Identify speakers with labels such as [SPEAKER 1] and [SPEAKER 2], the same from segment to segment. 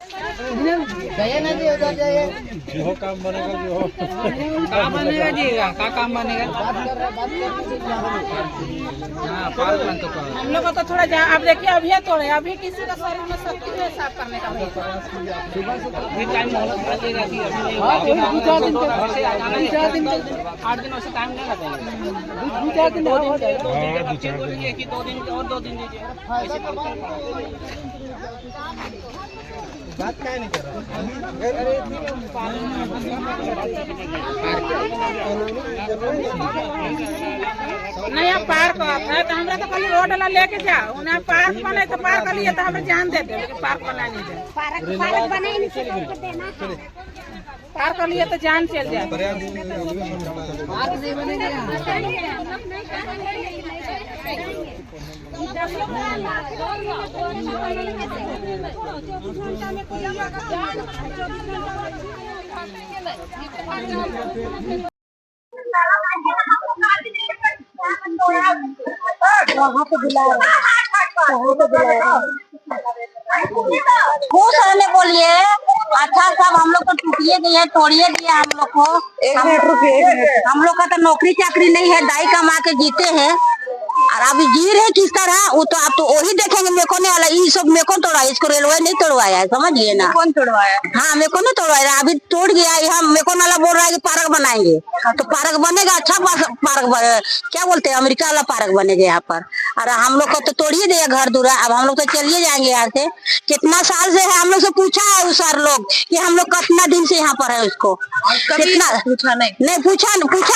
[SPEAKER 1] जो हो काम बनेगा जो हो
[SPEAKER 2] काम बनेगा जी का काम बनेगा। हाँ पार्क बन तो
[SPEAKER 3] हम लोग को तो थोड़ा जहाँ आप देखिए अभी तोड़े अभी किसी का शरीर में शक्ति है साफ करने का भाई।
[SPEAKER 2] टाइम लगेगा कि अभी 8 दिन से टाइम नहीं लगेगा। 2 दिन बोलिए कि 2 दिन और 2 दिन दीजिए।
[SPEAKER 1] बात क्या नहीं कर रहा
[SPEAKER 3] नया पार्क है तो हमरा तो कल रोड वाला लेके जाओ उन्हें पार्क बने तो पार्क लिए तो हमें जान देते लेकिन पार्क बना नहीं दे। पार्क बने नहीं पार्क लिए तो जान चल जाए। पार्क नहीं बनेगा
[SPEAKER 4] वहाँ पे बुलाया खुश रहने बोलिए। अच्छा सब हम लोग तो टूटिए दिए तोड़िए दिए हम लोग को। 1 मिनट रुकिए हम लोग का तो नौकरी चाकरी नहीं है दाई कमा के जीते हैं और अभी जी रहे किस तरह वो तो आप तो वही देखेंगे। मेरे को नहीं वाला ये सब मेरे को तोड़ा इसको रेलवे नहीं तोड़वाया है समझिए ना।
[SPEAKER 3] कौन तोड़वाया?
[SPEAKER 4] हाँ मेरे को नहीं तोड़वाया अभी तोड़ गया यहाँ मेरे को नाला बोल रहा है कि पार्क बनाएंगे तो पार्क बनेगा अच्छा पार्क क्या बोलते हैं अमेरिका वाला पार्क बनेगा यहाँ पर। और हम लोग को तो तोड़िए दिया घर दूरा अब हम लोग तो चलिए जाएंगे यहाँ से। कितना साल से है हम लोग से पूछा है उस सर लोग कि हम लोग कितना दिन से यहाँ पर है उसको कितना
[SPEAKER 3] पूछा नहीं
[SPEAKER 4] पूछा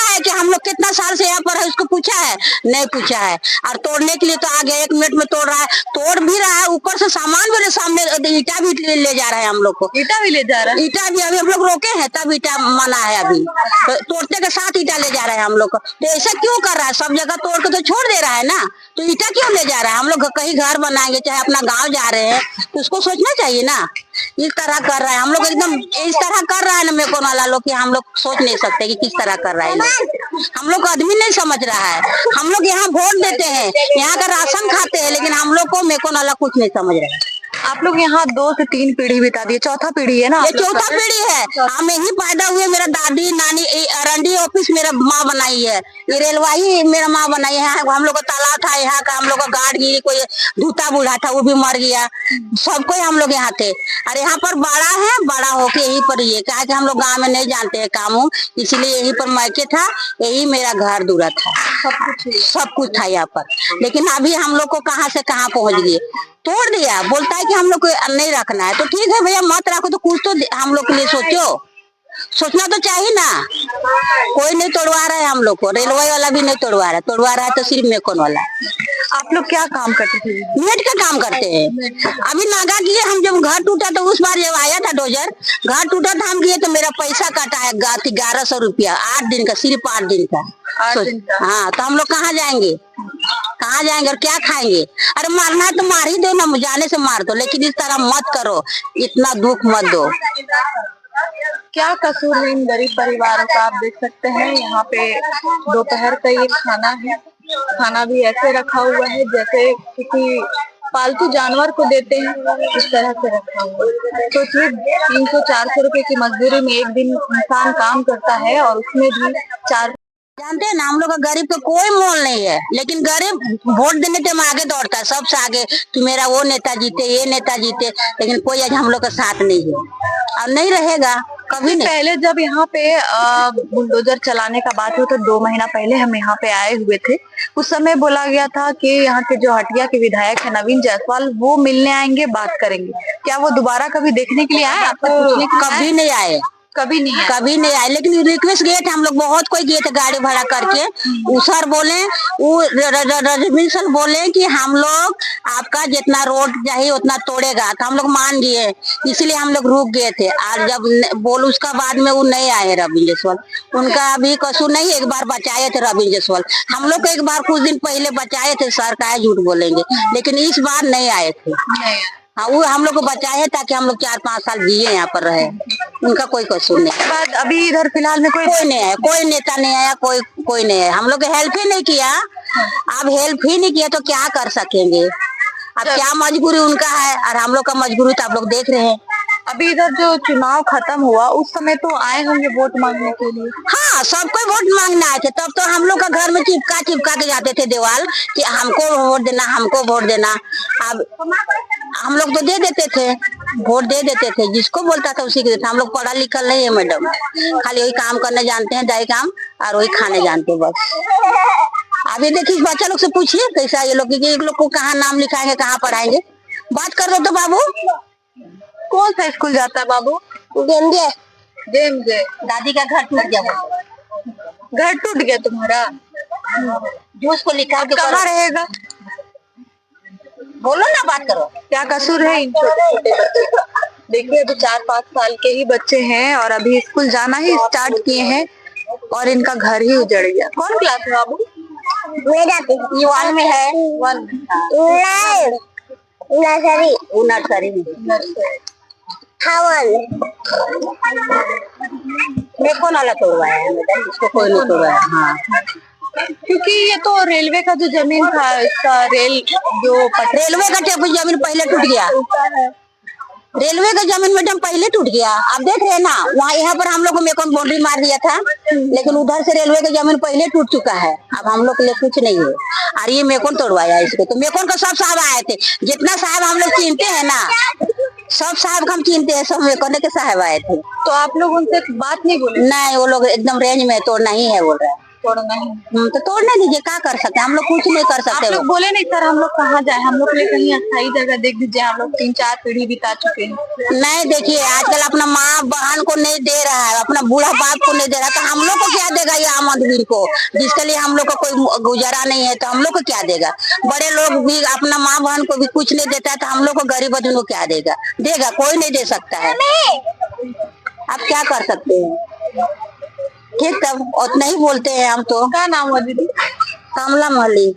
[SPEAKER 4] है कि हम लोग कितना साल से यहाँ पर है उसको पूछा है नहीं पूछा है। और तोड़ने के लिए तो आ गया 1 मिनट में तोड़ रहा है तोड़ भी रहा है ऊपर से सामान भी सामने ईटा भी ले जा रहा है हम लोग को।
[SPEAKER 3] ईटा भी ले जा रहा है
[SPEAKER 4] ईटा भी अभी हम लोग रोके हैं तब ईटा मना है अभी तो तोड़ते के साथ ईटा ले जा रहा है हम लोग को। तो ऐसा क्यों कर रहा है सब जगह तोड़ के तो छोड़ दे रहा है ना तो ईटा क्यों ले जा रहा है। हम लोग कहीं घर बनाएंगे चाहे अपना गाँव जा रहे हैं तो उसको सोचना चाहिए ना। इस तरह कर रहा है हम लोग एकदम इस तरह कर रहा है ना मेरे को वाला लोग कि हम लोग सोच नहीं सकते कि किस तरह कर रहा है। हम लोग को आदमी नहीं समझ रहा है। हम लोग यहाँ वोट देते हैं यहाँ का राशन खाते हैं लेकिन हम लोग को मेरे को वाला कुछ नहीं समझ रहा है।
[SPEAKER 3] आप लोग यहाँ 2 से 3 पीढ़ी बिता दिए चौथा पीढ़ी है ना
[SPEAKER 4] ये चौथा पीढ़ी है। हम यही पैदा हुए मेरा दादी नानी अरंडी ऑफिस मेरा माँ बनाई है ये रेलवाई मेरा माँ बनाई है। हम लोग का तालाब था यहाँ का हम लोग का गाड़ गिरी कोई धूता बूढ़ा था वो भी मर गया सबको हम लोग यहाँ थे। और यहाँ पर बड़ा है बड़ा होके यहीं पर ये कहा कि हम लोग गाँव में नहीं जानते हैं काम इसलिए यहीं पर मायके था यही मेरा घर दूरा था सब कुछ था यहाँ पर। लेकिन अभी हम लोग को कहाँ से कहाँ पहुँच गए तोड़ दिया बोलता है कि हम लोग को नहीं रखना है तो ठीक है भैया मत रखो तो कुछ तो हम लोग के लिए सोचना तो चाहिए ना। कोई नहीं तोड़वा रहा है हम लोग को रेलवे वाला भी नहीं तोड़वा रहा है तो सिर्फ मेकोन वाला।
[SPEAKER 3] आप लोग क्या काम करते थे?
[SPEAKER 4] नेट का काम करते हैं। अभी नागा किए हम जब घर टूटा तो उस बार जब आया था डोजर घर टूटा था हम किए तो मेरा पैसा काटा है 1100 रुपया 8 दिन का सिर्फ 8 दिन का। हाँ तो हम लोग कहाँ जाएंगे और क्या खाएंगे। अरे मारना है तो मार ही दो ना जाने से मार दो लेकिन इस तरह मत करो इतना दुख मत दो।
[SPEAKER 3] क्या कसूर है इन गरीब परिवारों का? आप देख सकते हैं यहाँ पे दोपहर का ये खाना है खाना भी ऐसे रखा हुआ है जैसे किसी पालतू जानवर को देते हैं इस तरह से रखा हुआ है। सोचिए 300-400 रुपए की मजदूरी में एक दिन इंसान काम करता है और उसमें भी 4
[SPEAKER 4] जानते हैं ना हम लोग का गरीब का कोई मोल नहीं है लेकिन गरीब वोट देने टाइम आगे दौड़ता है सबसे आगे कि मेरा वो नेता जीते ये नेता जीते लेकिन कोई आज हम लोग का साथ नहीं है और नहीं रहेगा कभी नहीं।
[SPEAKER 3] पहले जब यहाँ पे बुलडोजर चलाने का बात हुआ तो 2 महीना पहले हम यहाँ पे आए हुए थे। उस समय बोला गया था कि यहाँ के जो हटिया के विधायक है नवीन जायसवाल वो मिलने आएंगे बात करेंगे। क्या वो दोबारा कभी देखने के लिए आए? आपको
[SPEAKER 4] कभी नहीं आए
[SPEAKER 3] कभी नहीं
[SPEAKER 4] आए लेकिन रिक्वेस्ट गए थे हम लोग बहुत कोई गए थे गाड़ी भाड़ा करके। सर बोले रजनीश सर बोले कि हम लोग आपका जितना रोड चाहिए उतना तोड़ेगा तो हम लोग मान गए इसलिए हम लोग रुक गए थे। और जब बोल उसका बाद में वो नहीं आए रविंद्र जायसवाल उनका अभी कसूर नहीं। एक बार बचाए थे रविंद्र जायसवाल हम लोग को एक बार कुछ दिन पहले बचाए थे सर का झूठ बोलेंगे लेकिन इस बार नहीं आए थे। हाँ वो हम लोग को बचाए ताकि हम लोग 4-5 साल जिए यहाँ पर रहे उनका कोई कसूर नहीं।
[SPEAKER 3] बाद अभी इधर फिलहाल में कोई
[SPEAKER 4] नहीं आया कोई नेता नहीं आया कोई नहीं आया। हम लोग हेल्प ही नहीं किया। अब हेल्प ही नहीं किया तो क्या कर सकेंगे। अब क्या मजबूरी उनका है और हम लोग का मजबूरी तो आप लोग देख रहे हैं।
[SPEAKER 3] अभी इधर जो चुनाव खत्म हुआ उस समय तो आए होंगे वोट मांगने के लिए।
[SPEAKER 4] हाँ, सबको वोट मांगने आए थे। तब तो हम लोग का घर में चिपका चिपका के जाते थे दीवार कि हमको वोट देना, हमको वोट देना। अब हम लोग तो दे देते थे, वोट दे देते थे, जिसको बोलता था उसी के देते। हम लोग पढ़ा लिखा नहीं है मैडम, खाली वही काम करने जानते हैं, दाई काम, और वही खाने जानते हैं बस। अभी देखिए बच्चा लोग से पूछिए कैसा ये लोग, ये लोग को कहाँ नाम लिखाएंगे, कहाँ पढ़ाएंगे, बात कर दो तो बाबू।
[SPEAKER 3] कौन सा स्कूल जाता है बाबू?
[SPEAKER 4] गेंगे
[SPEAKER 3] गेमजे।
[SPEAKER 4] दादी का घर टूट गया,
[SPEAKER 3] घर टूट गया तुम्हारा?
[SPEAKER 4] जूस को लिखा के
[SPEAKER 3] कहाँ रहेगा?
[SPEAKER 4] बोलो ना, बात करो।
[SPEAKER 3] क्या कसूर है इन छोटे छोटे बच्चे का? देखिए अभी 4-5 साल के ही बच्चे हैं और अभी स्कूल जाना ही स्टार्ट किए हैं और इनका घर ही उजड़ गया। कौन क्लास में बाबू?
[SPEAKER 4] मेरा ये वन में है,
[SPEAKER 3] वन
[SPEAKER 4] नर्सरी, नर्सरी में मेरे को नाला तोड़वाया है मैडम, इसको कोई नहीं तोड़वाया। हाँ,
[SPEAKER 3] क्योंकि ये तो रेलवे का जो जमीन था, इसका रेलवे
[SPEAKER 4] का जमीन पहले टूट गया। रेलवे का जमीन मैडम पहले टूट गया। आप देख रहे हैं ना, वहाँ यहाँ पर हम लोग को मेकॉन बाउंड्री मार दिया था, लेकिन उधर से रेलवे का जमीन पहले टूट चुका है। अब हम लोग के लिए कुछ नहीं है, और ये मेकॉन तोड़वाया इसको। तो मेकॉन का सब साहब आए थे, जितना साहब हम लोग चिनते हैं ना, सब साहब हम चिनते हैं, सब मेकॉन के साहब आए थे।
[SPEAKER 3] तो आप लोग उनसे बात नहीं बोले?
[SPEAKER 4] नहीं, वो लोग एकदम रेंज में तोड़ना ही है बोल रहे हैं।
[SPEAKER 3] तोड़ना है
[SPEAKER 4] तो तोड़ने दीजिए, क्या कर सकते हैं हम लोग, कुछ नहीं कर सकते।
[SPEAKER 3] आप लोग बोले नहीं सर हम लोग कहाँ जाए, हम लोग के लिए कहीं अस्थायी जगह देख दीजिए, हम लोग 3-4 पीढ़ी बिता चुके हैं।
[SPEAKER 4] नहीं, देखिए आजकल अपना माँ बहन को नहीं दे रहा है, अपना बूढ़ा बाप को नहीं दे रहा, तो हम लोग को क्या देगा ये आम आदमी को, जिसके लिए हम लोग का कोई गुजारा नहीं है, तो हम लोग को क्या देगा। बड़े लोग भी अपना माँ बहन को भी कुछ नहीं देता है, तो हम लोग को गरीब आदमी को क्या देगा, देगा कोई नहीं दे सकता है। आप क्या कर सकते हैं। ठीक, तब उतना ही बोलते हैं हम तो।
[SPEAKER 3] क्या नाम हुआ दीदी?
[SPEAKER 4] कमला महली।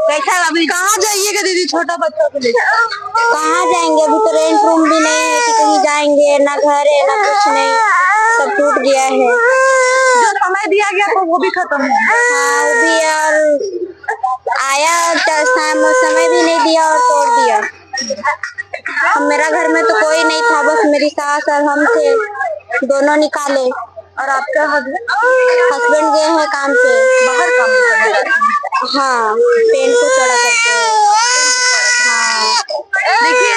[SPEAKER 3] कैसा अभी कहाँ जाइएगा दीदी छोटा बच्चा को लेकर?
[SPEAKER 4] कहाँ जाएंगे, अभी तो रेंट रूम भी नहीं है कि कहीं जाएंगे, ना घर है ना कुछ नहीं, सब टूट गया है।
[SPEAKER 3] जो समय दिया गया था वो भी खत्म है।
[SPEAKER 4] हाँ, वो भी, और आया समय भी नहीं दिया और तोड़ दिया। मेरा घर में तो कोई नहीं था, बस मेरी सास और हम थे, दोनों निकाले।
[SPEAKER 3] और आपका हस्बैंड
[SPEAKER 4] गए हैं काम पे,
[SPEAKER 3] बाहर काम करने?
[SPEAKER 4] हाँ, पेन को